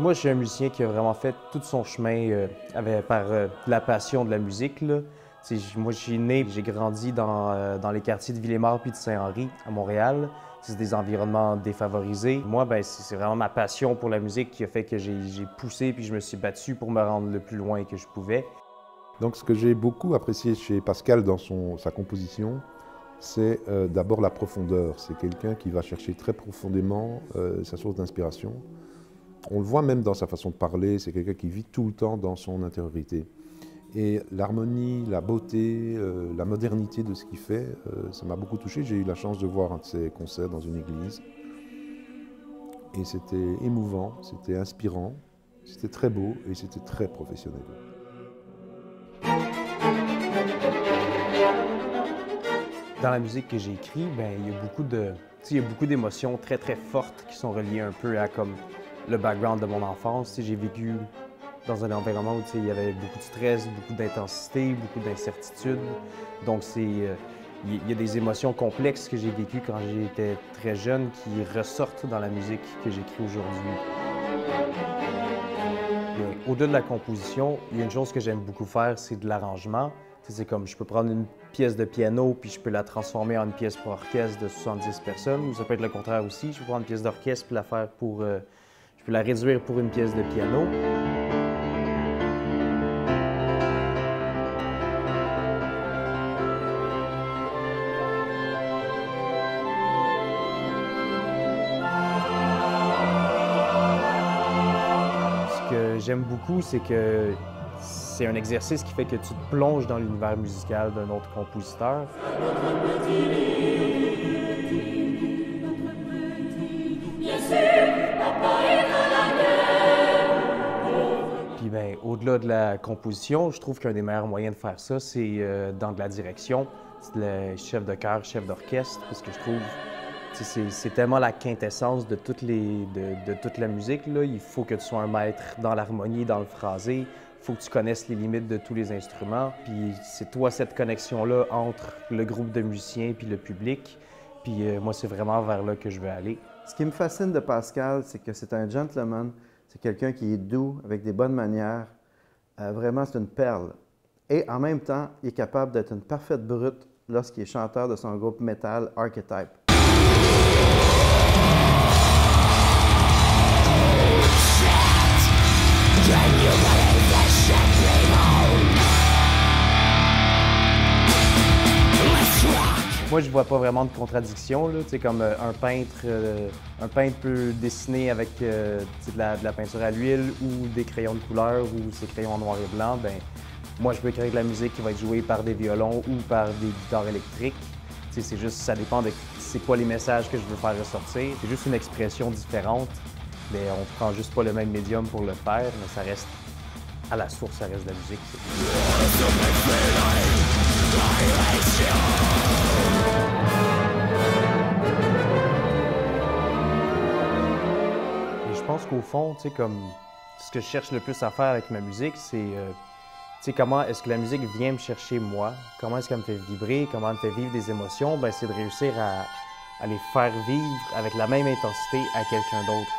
Moi, je suis un musicien qui a vraiment fait tout son chemin par la passion de la musique, là. Moi, je suis né, j'ai grandi dans les quartiers de Villemort puis de Saint-Henri, à Montréal. C'est des environnements défavorisés. Moi, ben, c'est vraiment ma passion pour la musique qui a fait que j'ai poussé puis je me suis battu pour me rendre le plus loin que je pouvais. Donc, ce que j'ai beaucoup apprécié chez Pascal dans sa composition, c'est d'abord la profondeur. C'est quelqu'un qui va chercher très profondément sa source d'inspiration. On le voit même dans sa façon de parler, c'est quelqu'un qui vit tout le temps dans son intériorité. Et l'harmonie, la beauté, la modernité de ce qu'il fait, ça m'a beaucoup touché. J'ai eu la chance de voir un de ses concerts dans une église. Et c'était émouvant, c'était inspirant, c'était très beau et c'était très professionnel. Dans la musique que j'ai écrite, ben, il y a beaucoup d'émotions très, très fortes qui sont reliées un peu à comme le background de mon enfance. J'ai vécu dans un environnement où il y avait beaucoup de stress, beaucoup d'intensité, beaucoup d'incertitude. Donc, il y a des émotions complexes que j'ai vécues quand j'étais très jeune qui ressortent dans la musique que j'écris aujourd'hui. Au-delà de la composition, il y a une chose que j'aime beaucoup faire, c'est de l'arrangement. C'est comme je peux prendre une pièce de piano puis je peux la transformer en une pièce pour orchestre de 70 personnes, ou ça peut être le contraire aussi. Je peux prendre une pièce d'orchestre puis la faire pour... je peux la réduire pour une pièce de piano. Ce que j'aime beaucoup, c'est que c'est un exercice qui fait que tu te plonges dans l'univers musical d'un autre compositeur. Puis ben, au-delà de la composition, je trouve qu'un des meilleurs moyens de faire ça, c'est dans de la direction. C'est le chef de chœur, chef d'orchestre, parce que je trouve c'est tellement la quintessence de toute la musique, là. Il faut que tu sois un maître dans l'harmonie, dans le phrasé. Il faut que tu connaisses les limites de tous les instruments. Puis c'est toi cette connexion-là entre le groupe de musiciens puis le public. Puis moi, c'est vraiment vers là que je veux aller. Ce qui me fascine de Pascal, c'est que c'est un gentleman. C'est quelqu'un qui est doux, avec des bonnes manières. Vraiment, c'est une perle. Et en même temps, il est capable d'être une parfaite brute lorsqu'il est chanteur de son groupe metal Archetype. Moi, je vois pas vraiment de contradiction, là. Comme un peintre peut dessiner avec de la peinture à l'huile ou des crayons de couleur ou ses crayons en noir et blanc. Ben, moi, je peux écrire de la musique qui va être jouée par des violons ou par des guitares électriques. C'est juste, ça dépend de c'est quoi les messages que je veux faire ressortir. C'est juste une expression différente, mais on prend juste pas le même médium pour le faire, mais ça reste, à la source, ça reste de la musique. Et je pense qu'au fond, comme ce que je cherche le plus à faire avec ma musique, c'est comment est-ce que la musique vient me chercher moi, comment est-ce qu'elle me fait vibrer, comment elle me fait vivre des émotions, ben c'est de réussir à les faire vivre avec la même intensité à quelqu'un d'autre.